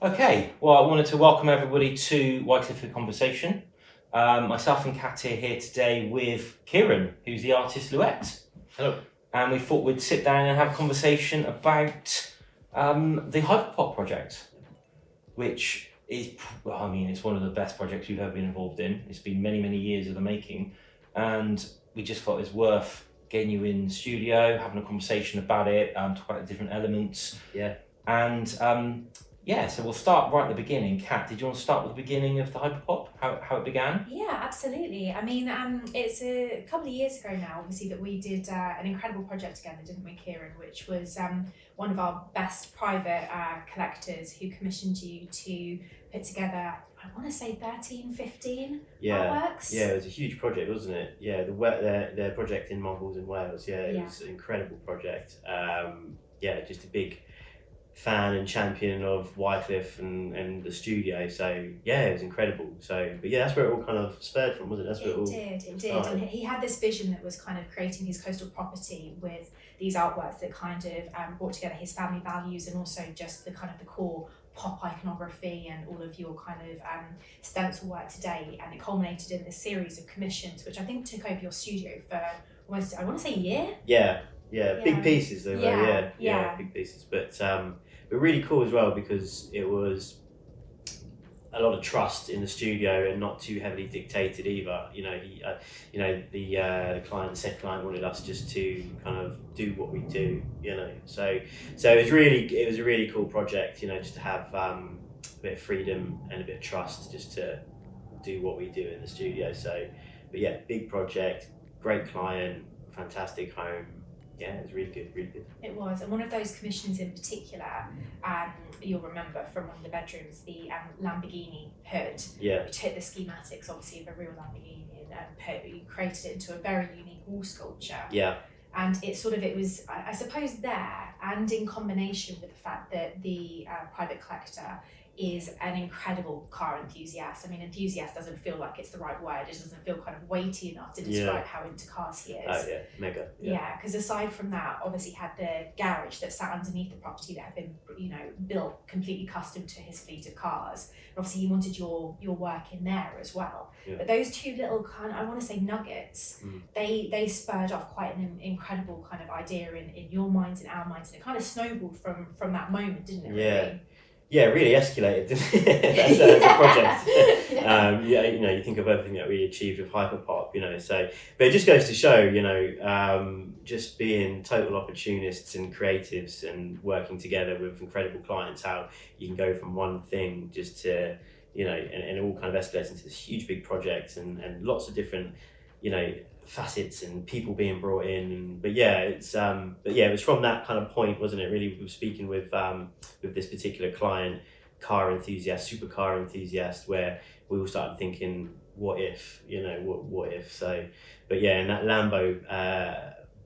Okay, well, I wanted to welcome everybody to Wyecliffe Conversation. Myself and Kat are here today with Ciarán, who's the artist Lhouette. Hello. And we thought we'd sit down and have a conversation about the HYPERPOP project, which is, well, I mean, it's one of the best projects we've ever been involved in. It's been many, many years of the making, and we just thought it was worth getting you in the studio, having a conversation about it, talk about the different elements. Yeah. And yeah, so we'll start right at the beginning. Kat, did you want to start with the beginning of the HYPERPOP, how it began? Yeah, absolutely. I mean, it's a couple of years ago now, obviously, that we did an incredible project together, didn't we, Ciarán? Which was one of our best private collectors who commissioned you to put together, I want to say 13, 15 artworks. Yeah, it was a huge project, wasn't it? Yeah, the project in Mongols in Wales. Yeah, it was an incredible project. Just a big fan and champion of Wyecliffe and the studio, so yeah, it was incredible. So, but yeah, that's where it all kind of spurred from, wasn't it? It did. And he had this vision that was kind of creating his coastal property with these artworks that kind of brought together his family values and also just the kind of the core pop iconography and all of your kind of stencil work today. And it culminated in this series of commissions, which I think took over your studio for almost, I want to say, a year. Yeah, big pieces they were. Yeah, big pieces, but really cool as well because it was a lot of trust in the studio and not too heavily dictated either. You know, the client, the said client, wanted us just to kind of do what we do. You know, so it was a really cool project. You know, just to have a bit of freedom and a bit of trust just to do what we do in the studio. So, but yeah, big project, great client, fantastic home. Yeah, it was really good. It was, and one of those commissions in particular, you'll remember from one of the bedrooms, the Lamborghini hood, which hit the schematics, obviously, of a real Lamborghini, and you created it into a very unique wall sculpture. Yeah. And it was, I suppose, there, and in combination with the fact that the private collector is an incredible car enthusiast. I mean, enthusiast doesn't feel like it's the right word. It doesn't feel kind of weighty enough to describe how into cars he is. Oh yeah, mega. Yeah, because aside from that, obviously had the garage that sat underneath the property that had been, built completely custom to his fleet of cars. And obviously, you wanted your work in there as well. Yeah. But those two little kind of, I want to say nuggets, they spurred off quite an incredible kind of idea in your minds and our minds, and it kind of snowballed from that moment, didn't it? Yeah. Really? Yeah, it really escalated, didn't it? as a project. You think of everything that we achieved with HYPERPOP, so, but it just goes to show, just being total opportunists and creatives and working together with incredible clients, how you can go from one thing just to, and it all kind of escalates into this huge big project and lots of different, facets and people being brought in, it was from that kind of point, wasn't it? Really, we were speaking with this particular client, car enthusiast, supercar enthusiast, where we all started thinking, what if, what if? So, and that Lambo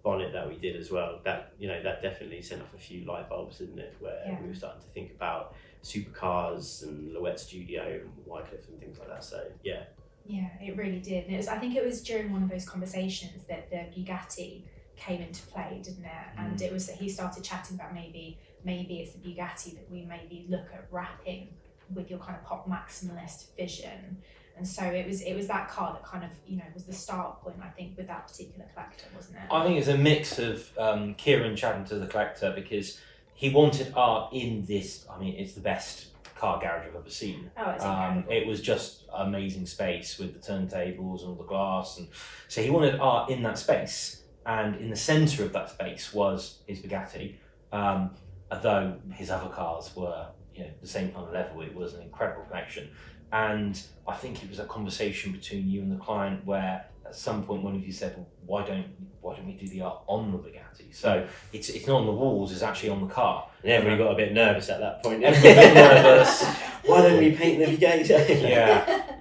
bonnet that we did as well, that that definitely sent off a few light bulbs, didn't it? Where we were starting to think about supercars and Lhouette Studio and Wyecliffe and things like that. So yeah. Yeah, it really did. And I think it was during one of those conversations that the Bugatti came into play, didn't it? And it was that he started chatting about maybe it's the Bugatti that we maybe look at wrapping with your kind of pop maximalist vision. And so it was that car that kind of, was the start point, I think, with that particular collector, wasn't it? I think it's a mix of Ciarán chatting to the collector because he wanted art in this. I mean, it's the best car garage I've ever seen. Oh, it's incredible. It was just amazing space with the turntables and all the glass, and so he wanted art in that space, and in the centre of that space was his Bugatti, although his other cars were the same kind of level. It was an incredible collection, and I think it was a conversation between you and the client where at some point one of you said, well, why don't we do the art on the Bugatti? So it's not on the walls, it's actually on the car. And everybody got a bit nervous at that point. Everybody got a bit nervous. Why don't we paint the Bugatti?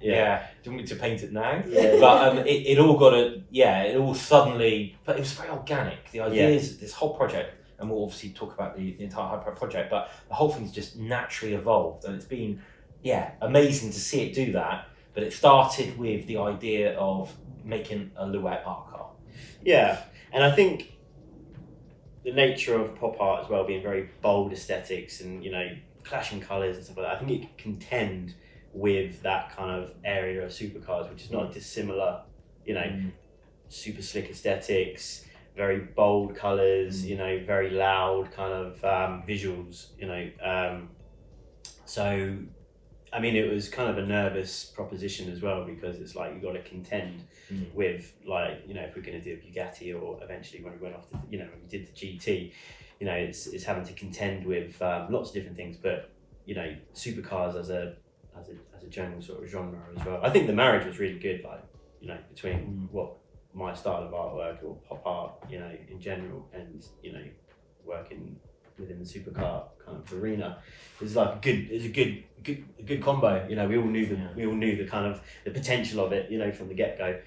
Yeah. Do you want me to paint it now? Yeah. But it all suddenly, but it was very organic. The ideas, this whole project, and we'll obviously talk about the entire HYPERPOP project, but the whole thing's just naturally evolved, and it's been amazing to see it do that. But it started with the idea of making a Lhouette art car. Yeah, and I think the nature of pop art as well, being very bold aesthetics and clashing colours and stuff like that. I think it can contend with that kind of area of supercars, which is not dissimilar, you know, super slick aesthetics, very bold colours, you know, very loud kind of visuals, you know. So, I mean, it was kind of a nervous proposition as well, because it's like you got to contend with, like, you know, if we're going to do a Bugatti, or eventually when we went off to, you know, when we did the GT, you know, it's having to contend with lots of different things, but, you know, supercars as a general sort of genre as well. I think the marriage was really good, like, you know, between what my style of artwork or pop art, you know, in general, and, you know, working within the supercar kind of arena. It's like a good combo. You know, we all knew the kind of the potential of it, you know, from the get go.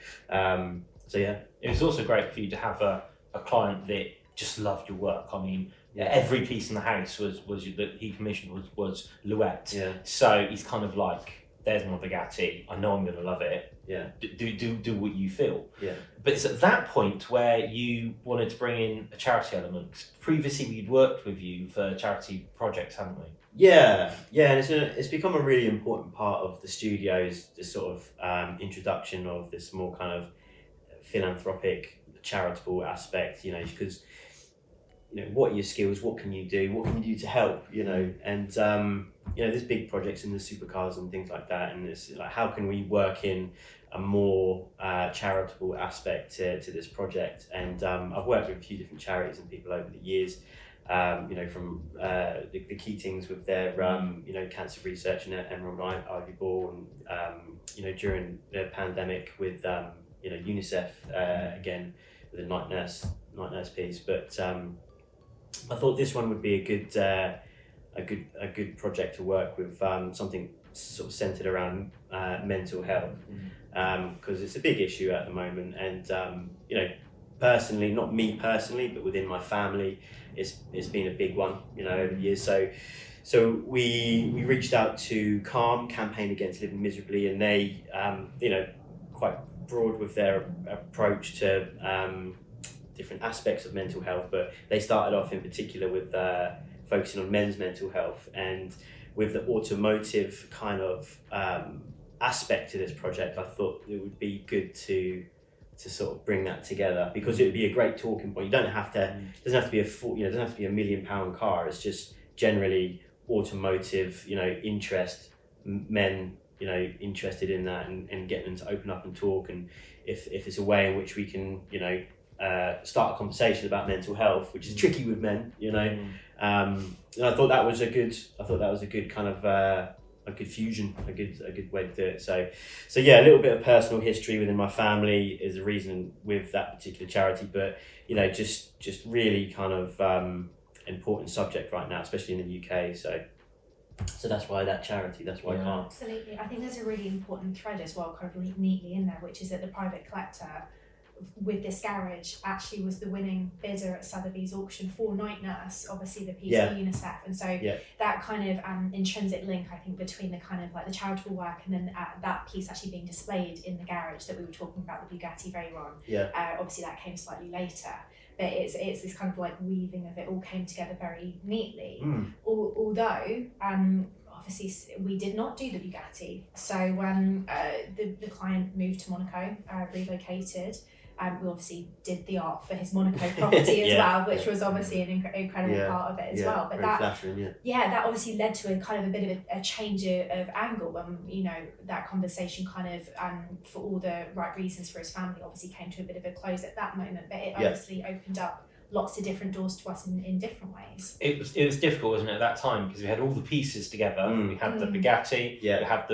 So yeah, it was also great for you to have a client that just loved your work. I mean, every piece in the house that he commissioned was Lhouette. Yeah. So he's kind of like, there's my Bugatti. I know I'm going to love it. Yeah. Do what you feel. Yeah. But it's at that point where you wanted to bring in a charity element. 'Cause previously, we'd worked with you for charity projects, haven't we? Yeah, and it's become a really important part of the studio's this sort of introduction of this more kind of philanthropic, charitable aspect. You know, because, you know, what are your skills? What can you do? What can you do to help? You know, and you know, there's big projects in the supercars and things like that, and it's like, how can we work in a more charitable aspect to this project? And I've worked with a few different charities and people over the years. You know, from the Keatings with their you know, cancer research and Emerald Ivy Ball, and you know, during the pandemic with you know, UNICEF again with the night nurse piece. But I thought this one would be a good project to work with, something sort of centered around mental health, because it's a big issue at the moment, and you know, personally, not me personally, but within my family, it's been a big one, you know, over the years. So we reached out to CALM, Campaign Against Living Miserably, and they you know, quite broad with their approach to different aspects of mental health, but they started off in particular with focusing on men's mental health, and with the automotive kind of aspect to this project, I thought it would be good to sort of bring that together, because it would be a great talking point. You don't have to, it doesn't have to be it doesn't have to be $1 million car. It's just generally automotive, you know, interest, men, you know, interested in that, and getting them to open up and talk. And if it's a way in which we can, you know, start a conversation about mental health, which is tricky with men, you know. And I thought that was a good kind of a good fusion, a good way to do it. So yeah, a little bit of personal history within my family is a reason with that particular charity, but, you know, just really kind of important subject right now, especially in the UK. So that's why that charity, that's why CALM. Absolutely. I think there's a really important thread as well, kind of neatly in there, which is that the private collector with this garage actually was the winning bidder at Sotheby's auction for Night Nurse, obviously the piece for UNICEF, and so that kind of intrinsic link, I think, between the kind of like the charitable work and then that piece actually being displayed in the garage that we were talking about, the Bugatti Veyron. Obviously that came slightly later, but it's this kind of like weaving of it all came together very neatly. Although obviously we did not do the Bugatti, so the client moved to Monaco, relocated. We obviously did the art for his Monaco property as well, which was obviously an incredible part of it as well. But that that obviously led to a kind of a bit of a change of angle when, you know, that conversation kind of for all the right reasons for his family obviously came to a bit of a close at that moment. But it obviously opened up lots of different doors to us in different ways. It was difficult, wasn't it, at that time, because we had all the pieces together. We had the Bugatti, we had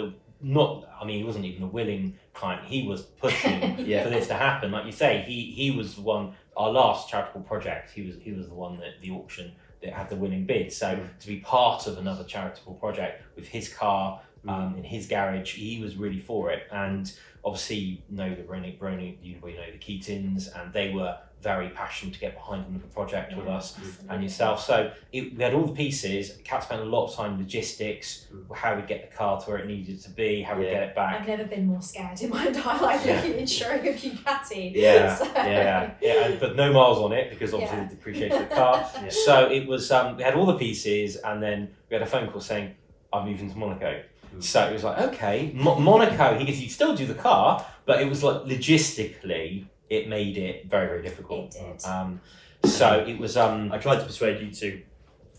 he wasn't even a willing client, he was pushing for this to happen. Like you say, he was the one, our last charitable project, he was the one that the auction that had the winning bid. So to be part of another charitable project with his car, in his garage. He was really for it, and obviously you know the Keatons, and they were very passionate to get behind the project with us and yourself. So we had all the pieces. Kat spent a lot of time logistics, how we'd get the car to where it needed to be, how we'd get it back. I've never been more scared in my entire life looking at insuring a Bugatti. But no miles on it because obviously the depreciation of the car. So it was we had all the pieces, and then we had a phone call saying I'm moving to Monaco. So it was like, okay, Monaco, he goes, you still do the car, but it was like logistically it made it very, very difficult. It did. So it was I tried to persuade you to,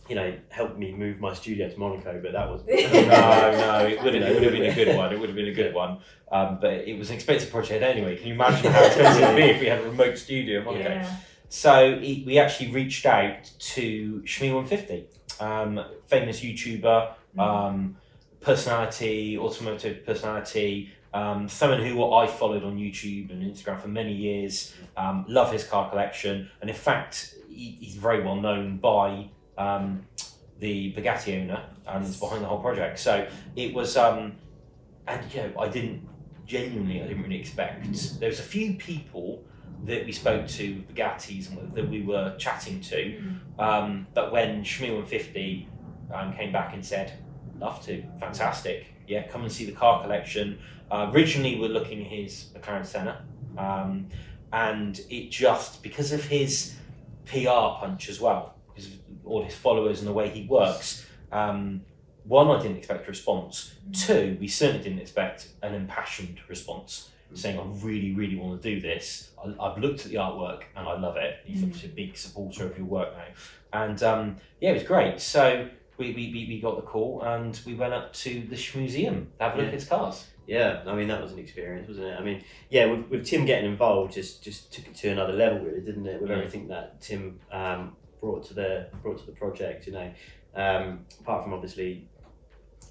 you know, help me move my studio to Monaco, but that was no, it would have been a good one. It would have been a good one. But it was an expensive project anyway. Can you imagine how expensive it would be if we had a remote studio in Monaco? Yeah. So we actually reached out to Shmee150, famous YouTuber, personality, automotive personality, someone who I followed on YouTube and Instagram for many years, love his car collection, and in fact he's very well known by the Bugatti owner, and is behind the whole project. So it was, and you know, I didn't really expect. There was a few people that we spoke to, Bugattis, and that we were chatting to, but when Shmee150 came back and said, love to, fantastic, yeah, come and see the car collection. Originally we're looking at his McLaren Senna, and it just, because of his PR punch as well, because of all his followers and the way he works, one, I didn't expect a response. Two, we certainly didn't expect an impassioned response, saying I really, really want to do this. I've looked at the artwork and I love it. He's obviously a big supporter of your work now. And yeah, it was great. So we got the call and we went up to the museum to have a look at his cars. Yeah, I mean, that was an experience, wasn't it? I mean, yeah, with Tim getting involved, just took it to another level, really, didn't it? With everything that Tim brought to the project, you know. Apart from obviously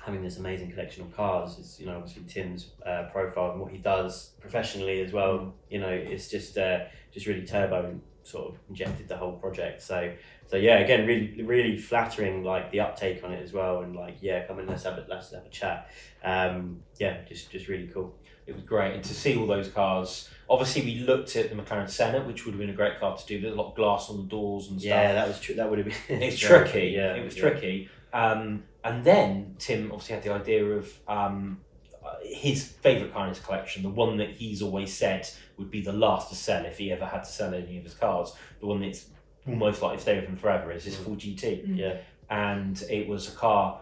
having this amazing collection of cars, it's, you know, obviously Tim's profile and what he does professionally as well. You know, it's just really turbo sort of injected the whole project. So yeah, again, really flattering, like the uptake on it as well, and like, yeah, come in, let's have a chat. Yeah, just really cool. It was great, and to see all those cars. Obviously, we looked at the McLaren Senna, which would have been a great car to do. There's a lot of glass on the doors and stuff. Yeah, that was true. That would have been. It's tricky. Yeah, it was tricky. And then Tim obviously had the idea of his favourite car in his collection, the one that he's always said would be the last to sell if he ever had to sell any of his cars. The one that's almost likely to stay with him forever is his full GT. Yeah, and it was a car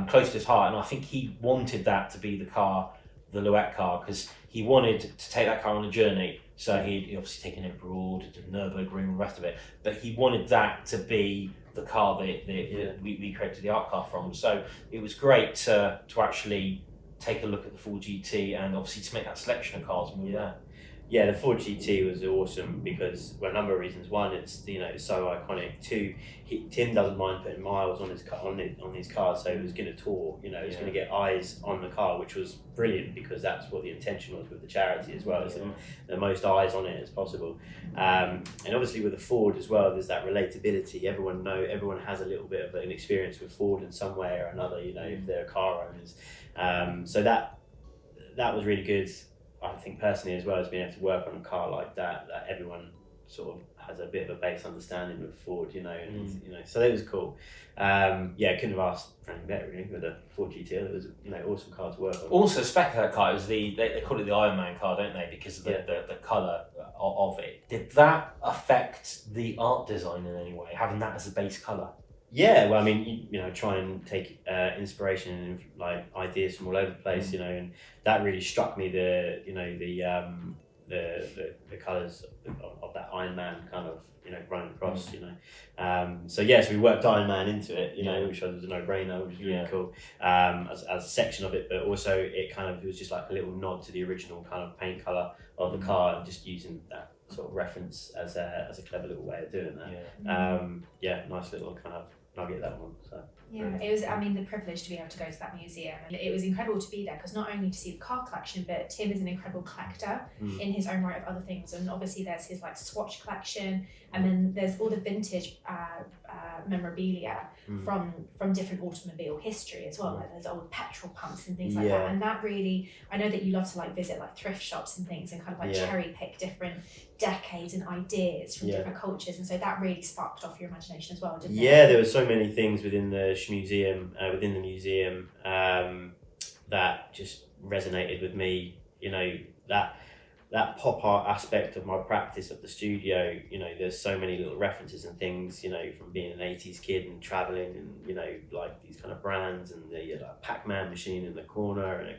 close to his heart, and I think he wanted that to be the car, the Lhouette car, because he wanted to take that car on a journey. So he'd obviously taken it abroad, to Nürburgring and the rest of it, but he wanted that to be the car that we created the art car from. So it was great to actually take a look at the full GT and obviously to make that selection of cars when we were there. Yeah, the Ford GT was awesome because, well, a number of reasons. One, it's, you know, it's so iconic. Two, Tim doesn't mind putting miles on his car, so it was going to tour. You know, it's going to get eyes on the car, which was brilliant because that's what the intention was with the charity as well. It's the most eyes on it as possible. And obviously with the Ford as well, there's that relatability. Everyone has a little bit of an experience with Ford in some way or another. You know, if they're car owners. So that was really good. I think personally as well as being able to work on a car like that everyone sort of has a bit of a base understanding with Ford, you know, and you know, so that was cool. Yeah, couldn't have asked for anything better really with the Ford GT. It was, you know, awesome car to work on. Also, spec of that car, it was they call it the Iron Man car, don't they? Because of the colour of it. Did that affect the art design in any way, having that as a base colour? Yeah, well, I mean, you know, try and take inspiration and like ideas from all over the place, you know, and that really struck me. The colours of that Iron Man kind of, you know, running across, you know. So we worked Iron Man into it, you know, which was a no-brainer, which was really cool as a section of it, but also it was just like a little nod to the original kind of paint colour of the car, and just using that sort of reference as a clever little way of doing that. Nice nugget, that one. So. Yeah, it was, I mean, the privilege to be able to go to that museum. And it was incredible to be there because not only to see the car collection, but Tim is an incredible collector in his own right of other things. And obviously there's his like swatch collection, and then there's all the vintage memorabilia from different automobile history as well. Like there's old petrol pumps and things like that. And that really, I know that you love to like visit like thrift shops and things and kind of like cherry pick different decades and ideas from different cultures, and so that really sparked off your imagination as well, didn't it? Yeah, there were so many things within the museum, that just resonated with me. You know, that pop art aspect of my practice at the studio. You know, there's so many little references and things. You know, from being an '80s kid and traveling, and you know, like these kind of brands, and the like Pac-Man machine in the corner, and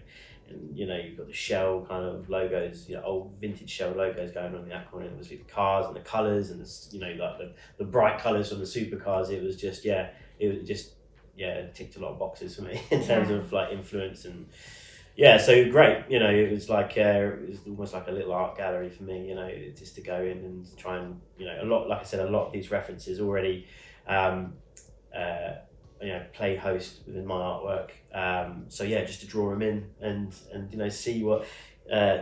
you know, you've got the Shell kind of logos, you know, old vintage Shell logos going on in that corner. It was with the cars and the colours and the, you know, like the bright colours from the supercars. It was just it ticked a lot of boxes for me in terms of like influence, and so great. You know, it was like it was almost like a little art gallery for me. You know, just to go in and try and, you know, a lot of these references already. You know, play host within my artwork. Just to draw them in and you know, see what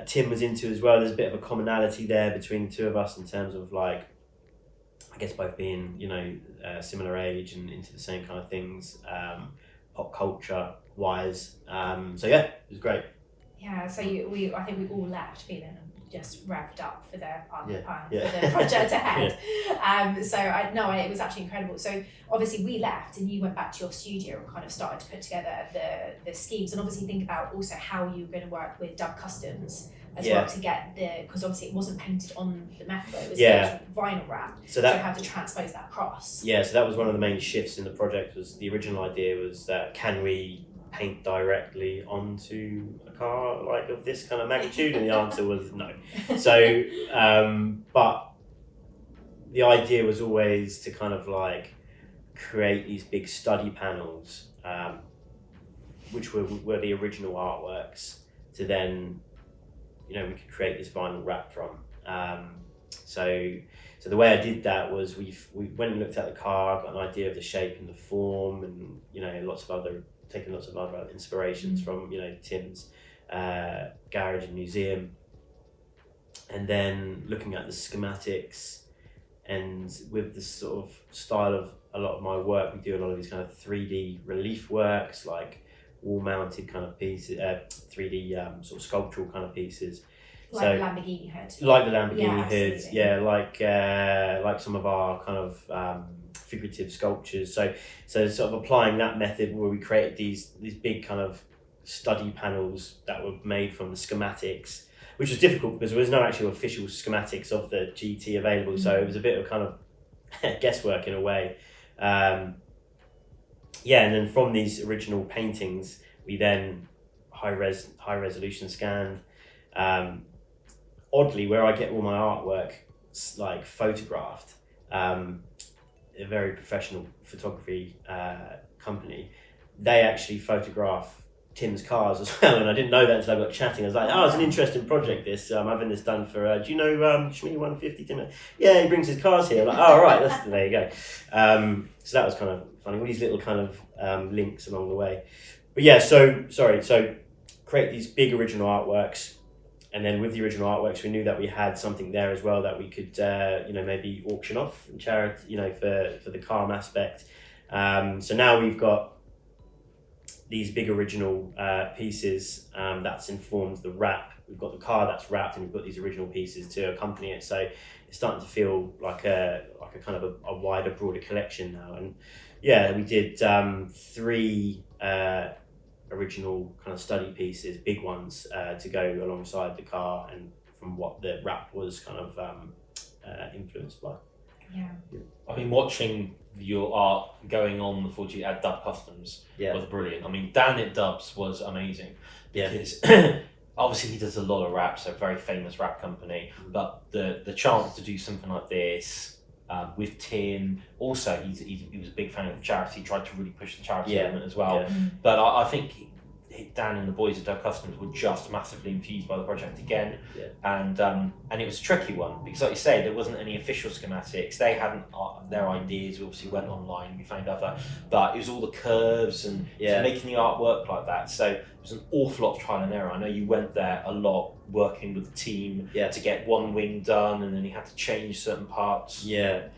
Tim was into as well. There's a bit of a commonality there between the two of us in terms of like, I guess both being, you know, similar age and into the same kind of things, pop culture wise. It was great. Yeah, so I think we all left feeling just revved up for the for Yeah. the project ahead. It was actually incredible. So obviously we left and you went back to your studio and kind of started to put together the schemes, and obviously think about also how you were going to work with Dub Customs as well to get because obviously it wasn't painted on the metal, it was vinyl wrapped. So how to transpose that across. Yeah, so that was one of the main shifts in the project. Was the original idea was that can we paint directly onto a car like of this kind of magnitude, and the answer was no. So but the idea was always to kind of like create these big study panels, which were the original artworks, to then, you know, we could create this vinyl wrap from. So the way I did that was we went and looked at the car, got an idea of the shape and the form, and, you know, taking lots of other inspirations from, you know, Tim's garage and museum, and then looking at the schematics, and with the sort of style of a lot of my work, we do a lot of these kind of 3D relief works, like wall mounted kind of pieces, 3D sort of sculptural kind of pieces. Like the Lamborghini hood. Like the Lamborghini hoods, like some of our kind of figurative sculptures. So sort of applying that method where we created these big kind of study panels that were made from the schematics, which was difficult because there was no actual official schematics of the GT available. So it was a bit of kind of guesswork in a way. And then from these original paintings, we then high resolution scanned. Oddly, where I get all my artwork like photographed, a very professional photography company, they actually photograph Tim's cars as well, and I didn't know that until I got chatting. I was like, it's an interesting project this. I'm having this done for, do you know Schmee 150, Tim? Yeah, he brings his cars here. I'm like, right, there you go. So that was kind of funny, all these little kind of links along the way. But so create these big original artworks, and then with the original artworks, we knew that we had something there as well that we could, maybe auction off in charity, for the calm aspect. So now we've got these big original pieces that's informed the wrap. We've got the car that's wrapped, and we've got these original pieces to accompany it. So it's starting to feel like a kind of a wider, broader collection now. And we did 3 original kind of study pieces, big ones, to go alongside the car, and from what the wrap was kind of influenced by. Yeah. I mean, watching your art going on the 4G at Dub Customs was brilliant. I mean, Dan at Dubs was amazing because obviously he does a lot of wraps, a very famous wrap company, but the chance to do something like this with Tim, also he was a big fan of the charity, tried to really push the charity element as well. But I think Dan and the boys at Dove Customs were just massively infused by the project again, Yeah. And it was a tricky one because, like you say, there wasn't any official schematics. They hadn't their ideas. We obviously went online, we found other, but it was all the curves and making the artwork like that. So it was an awful lot of trial and error. I know you went there a lot, working with the team to get one wing done, and then you had to change certain parts. Yeah.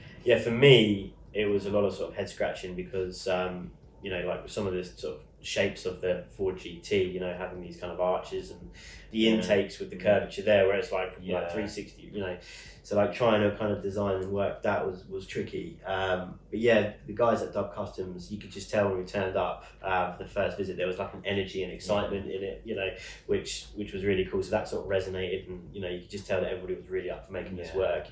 For me, it was a lot of sort of head scratching because like some of the sort of shapes of the Ford GT, having these kind of arches and the intakes with the curvature there, where it's like 360, so like trying to kind of design and work that was tricky. But yeah, the guys at Dove Customs, you could just tell when we turned up for the first visit, there was like an energy and excitement in it, which was really cool. So that sort of resonated, and you could just tell that everybody was really up for making this work.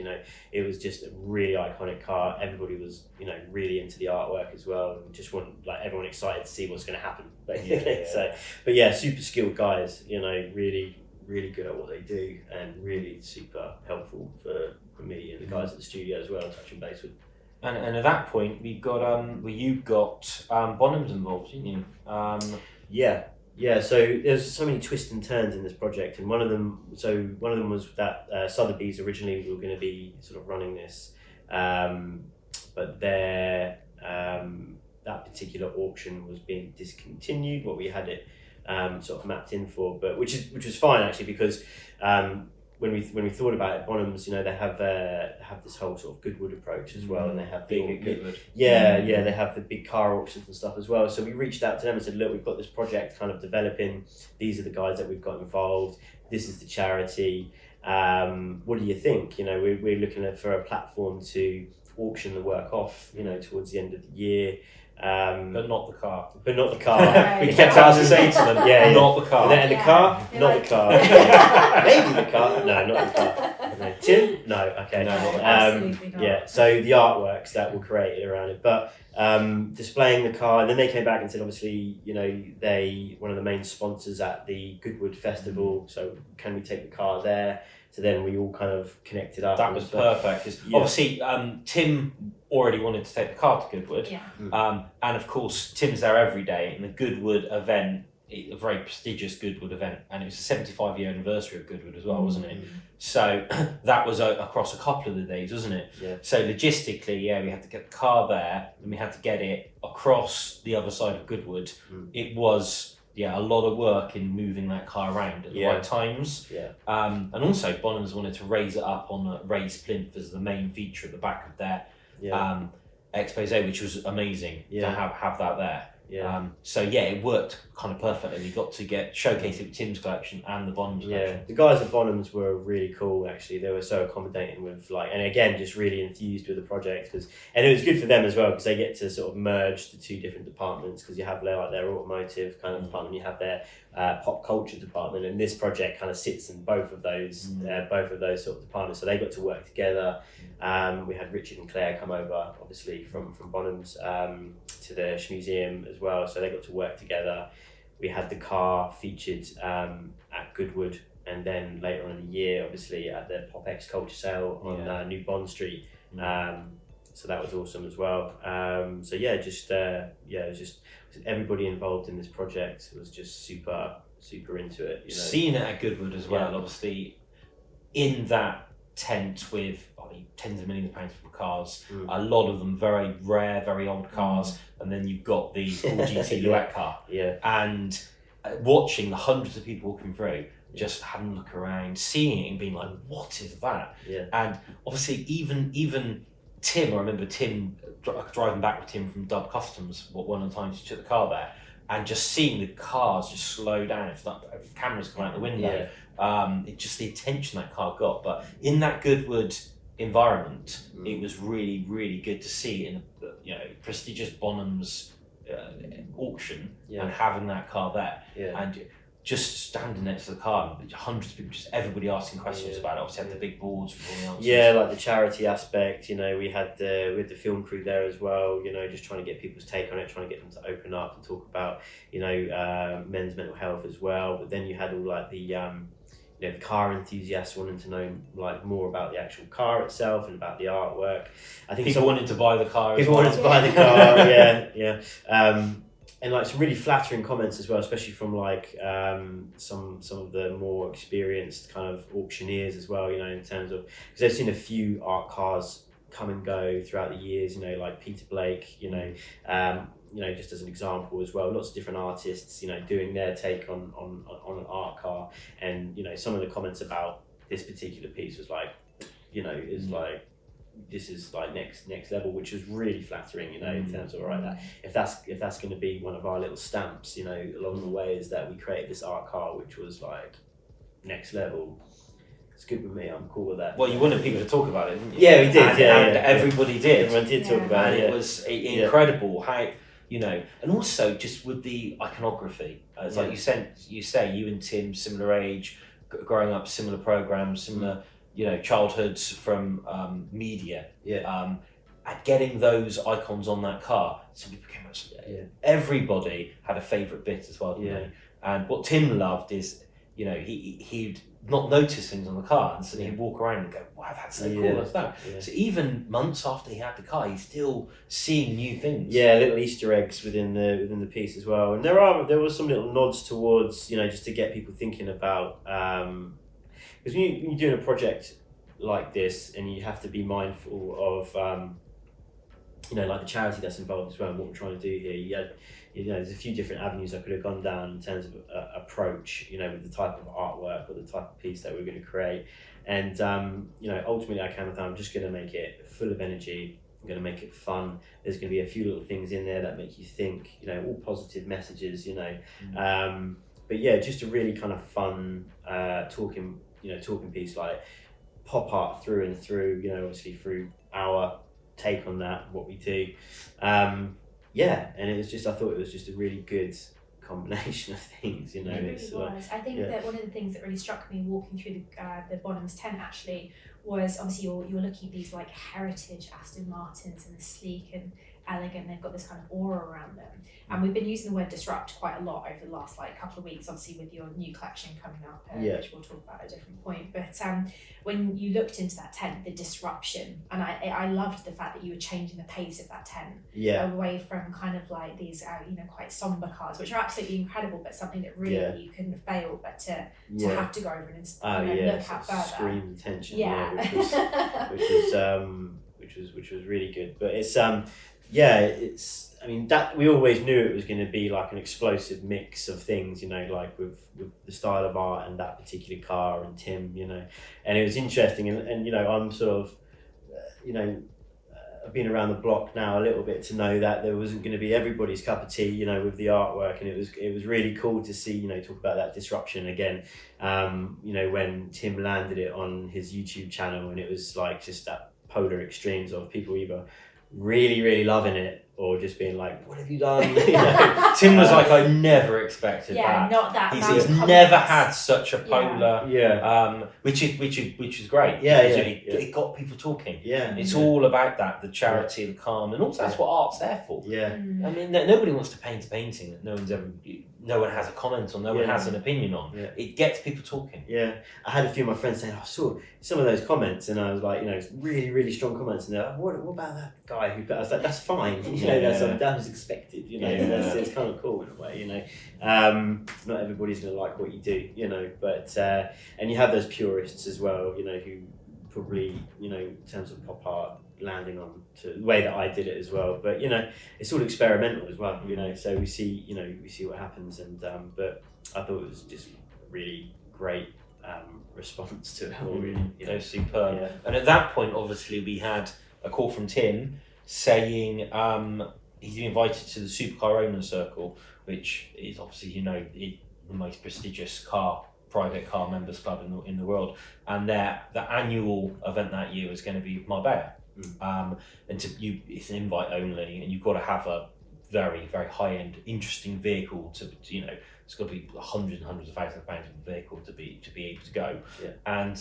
It was just a really iconic car. Everybody was really into the artwork as well, and just wanted like everyone excited to see what's going to happen. Basically. So, but yeah, super skilled guys. Really good at what they do, and really super helpful for me and the guys at the studio as well, touching base with. And at that point, we got you got Bonhams involved, didn't you? Yeah. So there's so many twists and turns in this project, and one of them was that Sotheby's originally we were going to be sort of running this, but that particular auction was being discontinued. What we had it sort of mapped in for, but which was fine actually, because when we thought about it, Bonhams, they have this whole sort of Goodwood approach as well, and they have Goodwood. They have the big car auctions and stuff as well. So we reached out to them and said, look, we've got this project kind of developing. These are the guys that we've got involved. This is the charity. What do you think? We're looking for a platform to auction the work off, towards the end of the year. But not the car. We kept asking to say to them, not the car. And the car? Not the car. Maybe the car. No, not the car. No. Tim? No, okay. No, not the car. Absolutely not. Yeah, so the artworks that were created around it. But displaying the car, and then they came back and said, obviously, one of the main sponsors at the Goodwood Festival, so can we take the car there? So then we all kind of connected up. That was perfect, because obviously Tim already wanted to take the car to Goodwood. And of course, Tim's there every day, and the Goodwood event, a very prestigious Goodwood event, and it was the 75-year anniversary of Goodwood as well, wasn't it? So that was across a couple of the days, wasn't it? Yeah. So logistically, we had to get the car there, and we had to get it across the other side of Goodwood. It was a lot of work in moving that car around at the right times. And also Bonhams wanted to raise it up on a raised plinth as the main feature at the back of their expose, which was amazing to have that there. So it worked kind of perfectly. We got to showcase it with Tim's collection and the Bonhams collection. The guys at Bonhams were really cool actually. They were so accommodating with and again just really enthused with the project, and it was good for them as well because they get to sort of merge the two different departments, because you have their automotive kind of department, you have their pop culture department, and this project kind of sits in both of those sort of departments. So they got to work together. We had Richard and Claire come over, obviously from Bonhams, to the museum as well. So they got to work together. We had the car featured at Goodwood, and then later on in the year, obviously at the Pop X Culture Sale on New Bond Street. So that was awesome as well. It was just everybody involved in this project was just super into it. Seeing it at Goodwood as well, obviously, in that tent with tens of millions of pounds of cars, a lot of them very rare, very old cars, and then you've got the Ford GT Lhouette car, and watching the hundreds of people walking through, just having a look around, seeing it and being like, what is that? And obviously even Tim, I remember Tim driving back with Tim from Dove Customs one of the times he took the car there, and just seeing the cars just slow down if cameras come out the window. It's just the attention that car got. But in that Goodwood environment, it was really, really good to see in a prestigious Bonhams auction and having that car there, and just standing next to the car, and hundreds of people, just everybody asking questions about it. Obviously, had the big boards with all the answers. Like the charity aspect. We had the film crew there as well. Just trying to get people's take on it, trying to get them to open up and talk about men's mental health as well. But then you had all like the car enthusiasts wanting to know more about the actual car itself and about the artwork. I think people wanted to buy the car. People wanted to buy the car. and like some really flattering comments as well, especially from like some of the more experienced kind of auctioneers as well, you know, in terms of, because they've seen a few art cars come and go throughout the years, you know, like Peter Blake, you know, just as an example as well, lots of different artists, you know, doing their take on an art car. And, you know, some of the comments about this particular piece was like, you know, is like, this is like next level, which is really flattering, you know, in terms of, all right, that if that's going to be one of our little stamps, you know, along the way, is that we created this art car which was like next level. It's good with me. I'm cool with that. Well, you wanted people to talk about it, didn't you? Yeah, we did. And everybody did. Everyone did talk about it. And it was incredible how, you know, and also just with the iconography. It's like you say, you and Tim, similar age, growing up, similar programs, similar, you know, childhoods from media. And getting those icons on that car, somebody became everybody had a favourite bit as well, didn't they? And what Tim loved is, you know, he'd not notice things on the car, and so he'd walk around and go, wow, that's so cool, that's that. So even months after he had the car, he's still seeing new things. Yeah, little Easter eggs within the piece as well. And there was some little nods towards, you know, just to get people thinking about, because when you're doing a project like this, and you have to be mindful of, you know, like the charity that's involved as well, and what we're trying to do here. You know, there's a few different avenues I could have gone down in terms of approach, you know, with the type of artwork or the type of piece that we're going to create. And, you know, ultimately I came with, I'm just going to make it full of energy. I'm going to make it fun. There's going to be a few little things in there that make you think, you know, all positive messages, you know. But yeah, just a really kind of fun talking piece, like pop art through and through, you know, obviously through our take on that, what we do. And it was just, I thought it was just a really good combination of things, you know. It really was. I think that one of the things that really struck me walking through the Bonhams tent actually was, obviously you're looking at these like heritage Aston Martins, and they're sleek and elegant, they've got this kind of aura around them. And we've been using the word disrupt quite a lot over the last like couple of weeks, obviously with your new collection coming up, which we'll talk about at a different point. But when you looked into that tent, the disruption, and I loved the fact that you were changing the pace of that tent away from kind of like these you know, quite somber cars, which are absolutely incredible, but something that really you couldn't fail but to have to go over and look at further. Scream tension, which was really good. But it's I mean, that we always knew it was going to be like an explosive mix of things, you know, like with the style of art and that particular car and Tim, you know. And it was interesting, and you know, I'm sort of, you know, I've been around the block now a little bit to know that there wasn't going to be everybody's cup of tea, you know, with the artwork. And it was really cool to see, you know, talk about that disruption again, you know, when Tim landed it on his YouTube channel, and it was like just that polar extremes of people either really, really loving it or just being like, what have you done? You know? Tim was like, I never expected that. Not that. He's never had such a polar, which is great. It got people talking. It's all about that, the charity, the calm, and also that's what art's there for. I mean, nobody wants to paint a painting that no one has a comment on, no one has an opinion on. It gets people talking. I had a few of my friends saying, I saw some of those comments, and I was like, you know, really, really strong comments, and they're like, what about that guy who? I was like, that's fine. You know, that was expected. You know, it's kind of cool in a way. You know, not everybody's going to like what you do. You know, but and you have those purists as well. You know, who probably, you know, in terms of pop art, landing on to the way that I did it as well. But you know, it's all experimental as well. You know, so we see what happens. And but I thought it was just really great response to it all. Really, you know, superb. And at that point, obviously, we had a call from Tim saying he's been invited to the Supercar Owners Circle, which is obviously, you know, the most prestigious private car members club in the world, and the annual event that year was going to be Marbella. And it's an invite only, and you've got to have a very, very high end, interesting vehicle to you know. It's got to be hundreds and hundreds of thousands of pounds of a vehicle to be able to go. And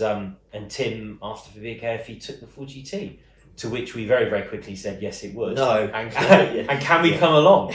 Tim asked if VK if he took the full GT. To which we very, very quickly said yes, it would. No. And can we come along?